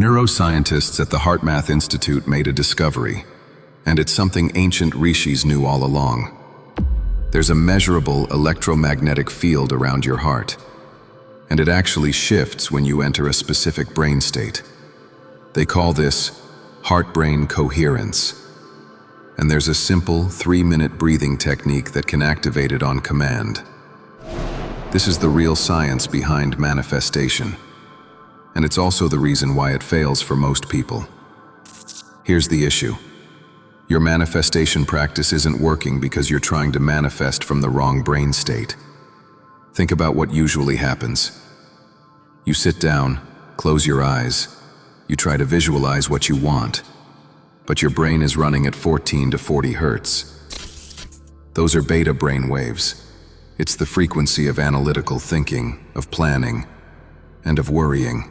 Neuroscientists at the HeartMath Institute made a discovery, and it's something ancient rishis knew all along. There's a measurable electromagnetic field around your heart, and it actually shifts when you enter a specific brain state. They call this heart-brain coherence, and there's a simple 3-minute breathing technique that can activate it on command. This is the real science behind manifestation, and it's also the reason why it fails for most people. Here's the issue. Your manifestation practice isn't working because you're trying to manifest from the wrong brain state. Think about what usually happens. You sit down, close your eyes, you try to visualize what you want, but your brain is running at 14 to 40 hertz. Those are beta brain waves. It's the frequency of analytical thinking, of planning, and of worrying.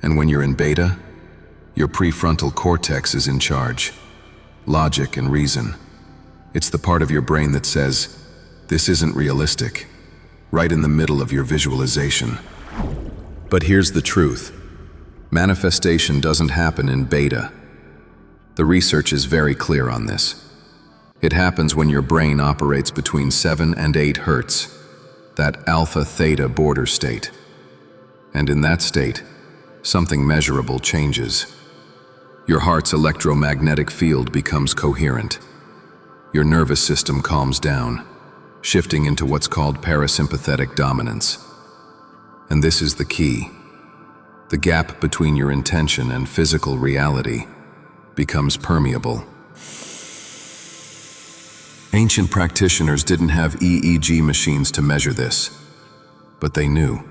And when you're in beta, your prefrontal cortex is in charge. Logic and reason. It's the part of your brain that says, this isn't realistic, right in the middle of your visualization. But here's the truth. Manifestation doesn't happen in beta. The research is very clear on this. It happens when your brain operates between 7 and 8 hertz, that alpha-theta border state. And in that state, something measurable changes. Your heart's electromagnetic field becomes coherent. Your nervous system calms down, shifting into what's called parasympathetic dominance. And this is the key. The gap between your intention and physical reality becomes permeable. Ancient practitioners didn't have EEG machines to measure this, but they knew.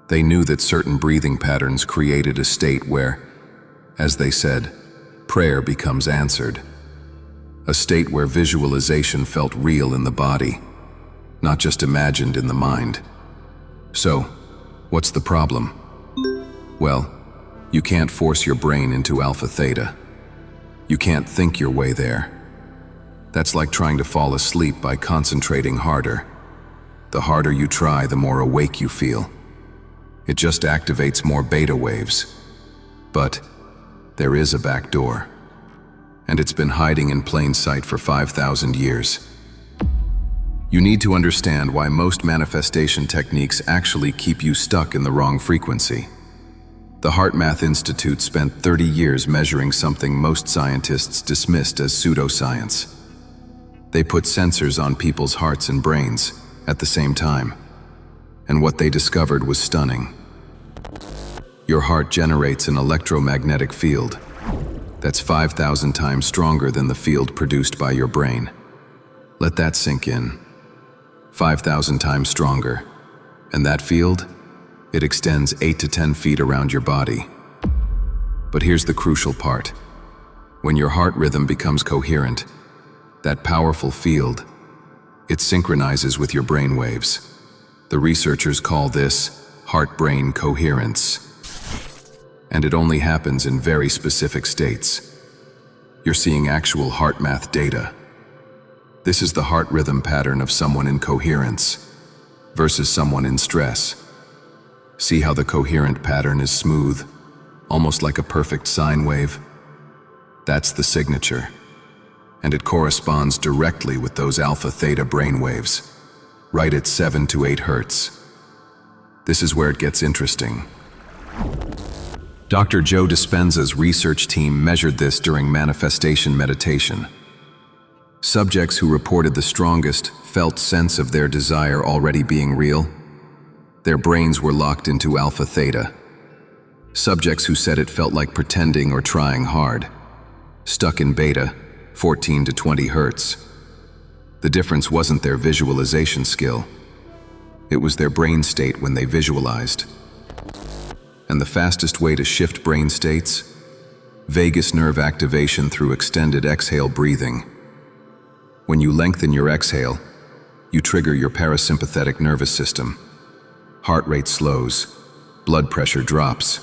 They knew that certain breathing patterns created a state where, as they said, prayer becomes answered. A state where visualization felt real in the body, not just imagined in the mind. So, what's the problem? Well, you can't force your brain into alpha-theta. You can't think your way there. That's like trying to fall asleep by concentrating harder. The harder you try, the more awake you feel. It just activates more beta waves. But there is a back door, and it's been hiding in plain sight for 5,000 years. You need to understand why most manifestation techniques actually keep you stuck in the wrong frequency. The HeartMath Institute spent 30 years measuring something most scientists dismissed as pseudoscience. They put sensors on people's hearts and brains at the same time, and what they discovered was stunning. Your heart generates an electromagnetic field that's 5,000 times stronger than the field produced by your brain. Let that sink in. 5,000 times stronger. And that field? It extends 8 to 10 feet around your body. But here's the crucial part. When your heart rhythm becomes coherent, that powerful field, it synchronizes with your brain waves. The researchers call this heart-brain coherence. And it only happens in very specific states. You're seeing actual HeartMath data. This is the heart rhythm pattern of someone in coherence versus someone in stress. See how the coherent pattern is smooth, almost like a perfect sine wave? That's the signature. And it corresponds directly with those alpha-theta brain waves, right at 7 to 8 hertz. This is where it gets interesting. Dr. Joe Dispenza's research team measured this during manifestation meditation. Subjects who reported the strongest felt sense of their desire already being real. Their brains were locked into alpha-theta. Subjects who said it felt like pretending or trying hard, stuck in beta, 14 to 20 hertz. The difference wasn't their visualization skill. It was their brain state when they visualized. And the fastest way to shift brain states? Vagus nerve activation through extended exhale breathing. When you lengthen your exhale, you trigger your parasympathetic nervous system. Heart rate slows, blood pressure drops,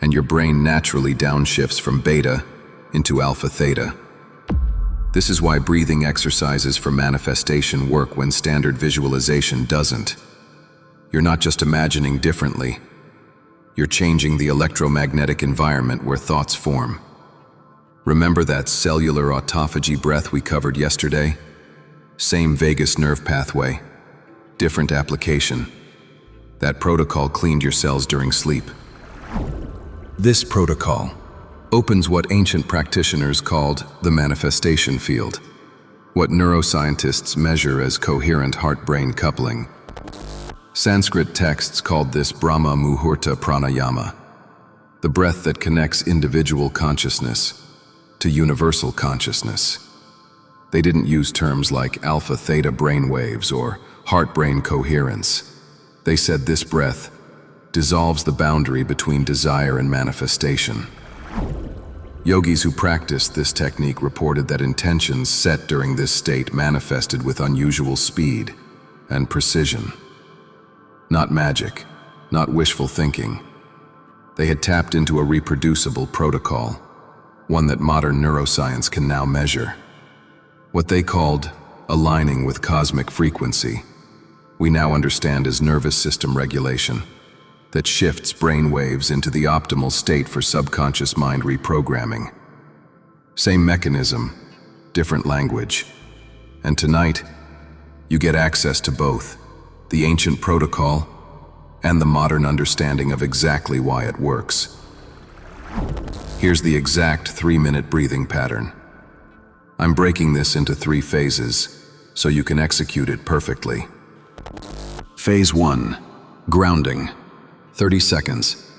and your brain naturally downshifts from beta into alpha-theta. This is why breathing exercises for manifestation work when standard visualization doesn't. You're not just imagining differently. You're changing the electromagnetic environment where thoughts form. Remember that cellular autophagy breath we covered yesterday? Same vagus nerve pathway, different application. That protocol cleaned your cells during sleep. This protocol opens what ancient practitioners called the manifestation field, what neuroscientists measure as coherent heart-brain coupling. Sanskrit texts called this Brahma Muhurta Pranayama, the breath that connects individual consciousness to universal consciousness. They didn't use terms like alpha-theta brainwaves or heart-brain coherence. They said this breath dissolves the boundary between desire and manifestation. Yogis who practiced this technique reported that intentions set during this state manifested with unusual speed and precision. Not magic, not wishful thinking. They had tapped into a reproducible protocol, one that modern neuroscience can now measure. What they called aligning with cosmic frequency, we now understand as nervous system regulation that shifts brain waves into the optimal state for subconscious mind reprogramming. Same mechanism, different language. And tonight, you get access to both, the ancient protocol and the modern understanding of exactly why it works. Here's the exact 3-minute breathing pattern. I'm breaking this into 3 phases so you can execute it perfectly. Phase 1, grounding, 30 seconds.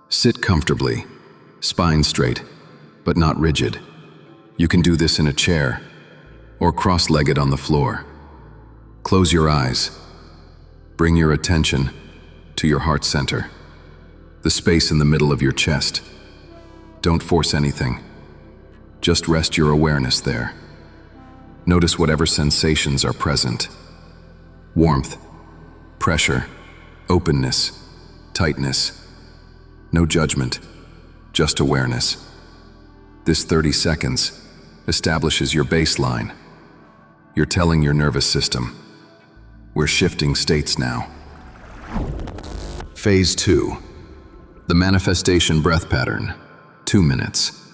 Sit comfortably, spine straight, but not rigid. You can do this in a chair or cross-legged on the floor. Close your eyes. Bring your attention to your heart center, the space in the middle of your chest. Don't force anything. Just rest your awareness there. Notice whatever sensations are present. Warmth, pressure, openness, tightness. No judgment, just awareness. This 30 seconds establishes your baseline. You're telling your nervous system, we're shifting states now. Phase 2, the manifestation breath pattern, 2 minutes.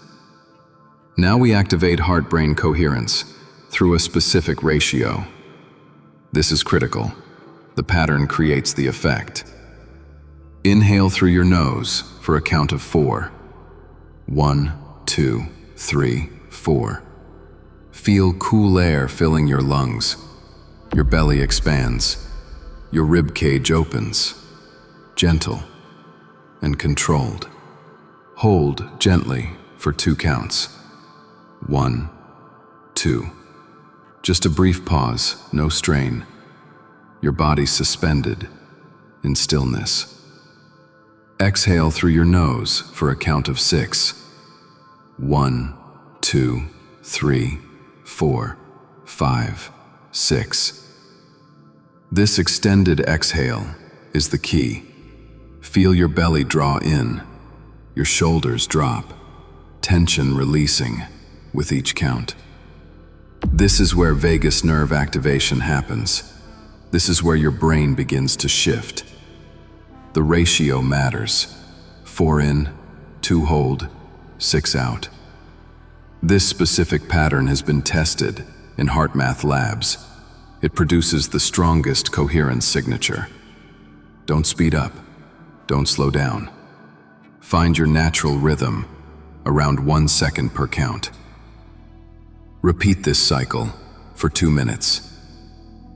Now we activate heart-brain coherence through a specific ratio. This is critical. The pattern creates the effect. Inhale through your nose for a count of 4. 1, 2, 3, 4. Feel cool air filling your lungs. Your belly expands. Your rib cage opens. Gentle and controlled. Hold gently for 2 counts. 1, 2. Just a brief pause, no strain. Your body suspended in stillness. Exhale through your nose for a count of 6. 1, 2, 3, 4, 5, 6. This extended exhale is the key. Feel your belly draw in, your shoulders drop, tension releasing with each count. This is where vagus nerve activation happens. This is where your brain begins to shift. The ratio matters. 4 in, 2 hold, 6 out. This specific pattern has been tested in HeartMath labs. It produces the strongest coherence signature. Don't speed up. Don't slow down. Find your natural rhythm, around 1 second per count. Repeat this cycle for 2 minutes.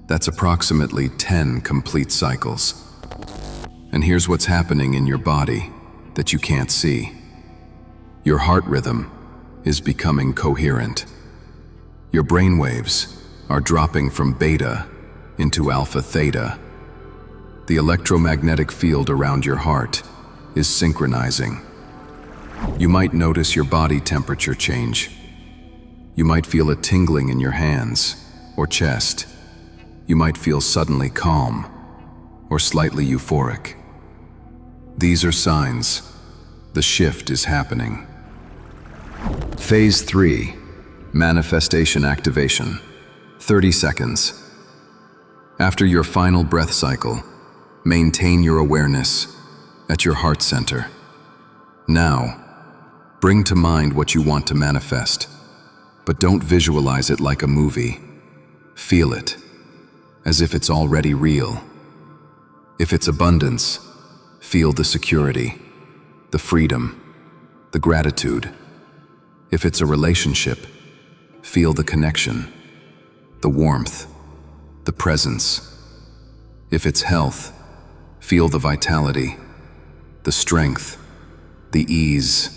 That's approximately 10 complete cycles. And here's what's happening in your body that you can't see. Your heart rhythm is becoming coherent. Your brain waves are dropping from beta into alpha-theta. The electromagnetic field around your heart is synchronizing. You might notice your body temperature change. You might feel a tingling in your hands or chest. You might feel suddenly calm or slightly euphoric. These are signs the shift is happening. Phase 3, manifestation activation, 30 seconds. After your final breath cycle, maintain your awareness. at your heart center. Now, bring to mind what you want to manifest, but don't visualize it like a movie. Feel it, as if it's already real. If it's abundance, feel the security, the freedom, the gratitude. If it's a relationship, feel the connection, the warmth, the presence. If it's health, feel the vitality, the strength, the ease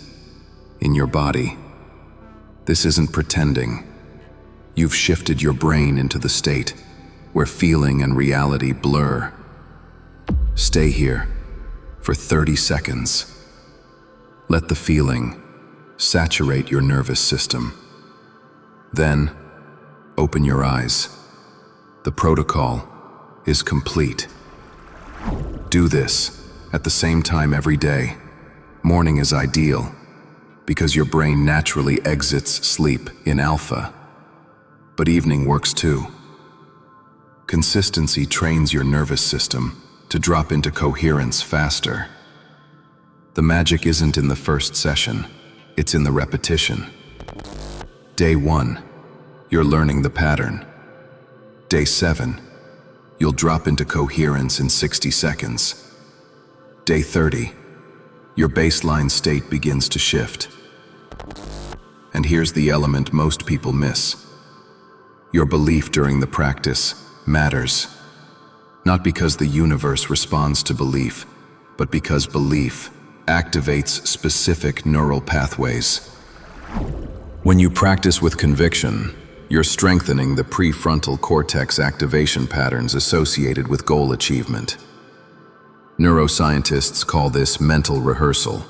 in your body. This isn't pretending. You've shifted your brain into the state where feeling and reality blur. Stay here for 30 seconds. Let the feeling saturate your nervous system. Then, open your eyes. The protocol is complete. Do this at the same time every day. Morning is ideal because your brain naturally exits sleep in alpha, but evening works too. Consistency trains your nervous system to drop into coherence faster. The magic isn't in the first session, it's in the repetition. Day 1, you're learning the pattern. Day 7, you'll drop into coherence in 60 seconds. Day 30, your baseline state begins to shift. And here's the element most people miss. Your belief during the practice matters. Not because the universe responds to belief, but because belief activates specific neural pathways. When you practice with conviction, you're strengthening the prefrontal cortex activation patterns associated with goal achievement. Neuroscientists call this mental rehearsal.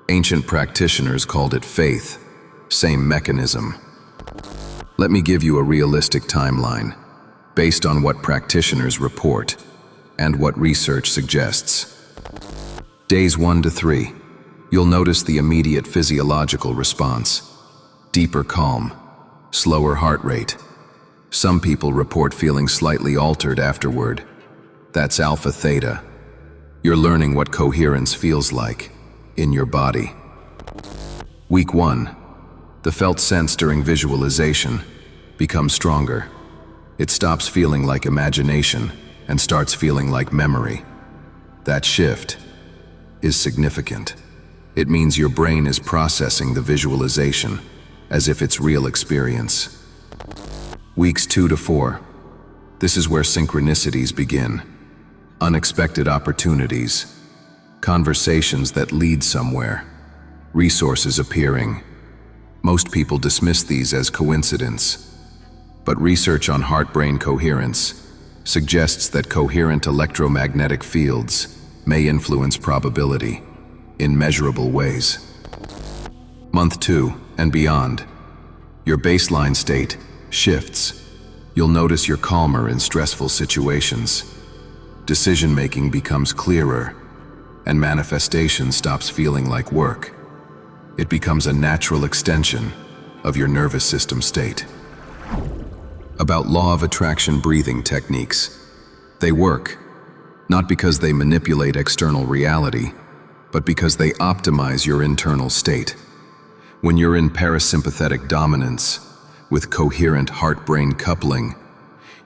Ancient practitioners called it faith. Same mechanism. Let me give you a realistic timeline, based on what practitioners report and what research suggests. Days 1 to 3, you'll notice the immediate physiological response. Deeper calm, slower heart rate. Some people report feeling slightly altered afterward. That's alpha-theta. You're learning what coherence feels like in your body. Week 1, the felt sense during visualization becomes stronger. It stops feeling like imagination and starts feeling like memory. That shift is significant. It means your brain is processing the visualization as if it's real experience. Weeks 2 to 4, this is where synchronicities begin. Unexpected opportunities, conversations that lead somewhere, resources appearing. Most people dismiss these as coincidence, but research on heart-brain coherence suggests that coherent electromagnetic fields may influence probability in measurable ways. Month 2 and beyond, your baseline state shifts. You'll notice you're calmer in stressful situations. Decision-making becomes clearer, and manifestation stops feeling like work. It becomes a natural extension of your nervous system state. About law of attraction breathing techniques. They work, not because they manipulate external reality, but because they optimize your internal state. When you're in parasympathetic dominance, with coherent heart-brain coupling,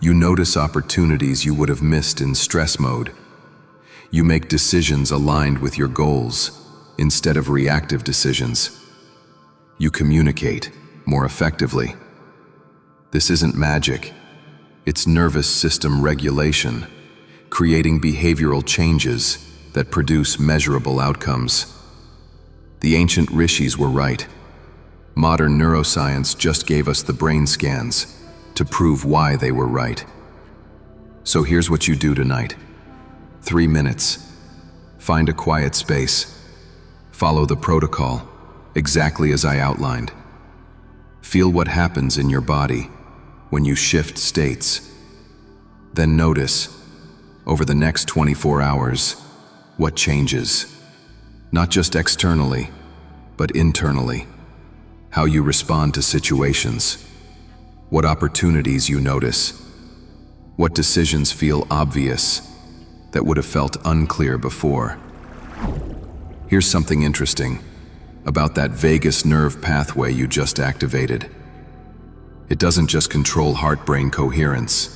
you notice opportunities you would have missed in stress mode. You make decisions aligned with your goals instead of reactive decisions. You communicate more effectively. This isn't magic. It's nervous system regulation, creating behavioral changes that produce measurable outcomes. The ancient rishis were right. Modern neuroscience just gave us the brain scans to prove why they were right. So here's what you do tonight. 3 minutes. Find a quiet space. Follow the protocol, exactly as I outlined. Feel what happens in your body when you shift states. Then notice, over the next 24 hours, what changes. Not just externally, but internally. How you respond to situations. What opportunities you notice. What decisions feel obvious that would have felt unclear before. Here's something interesting about that vagus nerve pathway you just activated. It doesn't just control heart-brain coherence.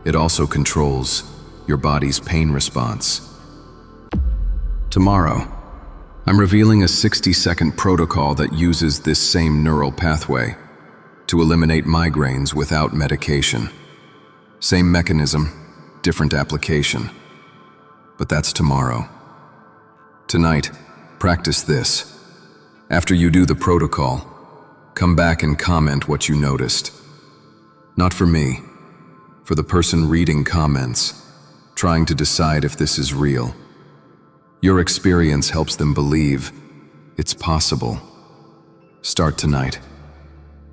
It also controls your body's pain response. Tomorrow, I'm revealing a 60-second protocol that uses this same neural pathway to eliminate migraines without medication. Same mechanism, different application. But that's tomorrow. Tonight, practice this. After you do the protocol, come back and comment what you noticed. Not for me, for the person reading comments, trying to decide if this is real. Your experience helps them believe it's possible. Start tonight,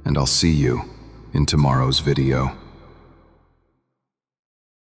and I'll see you in tomorrow's video.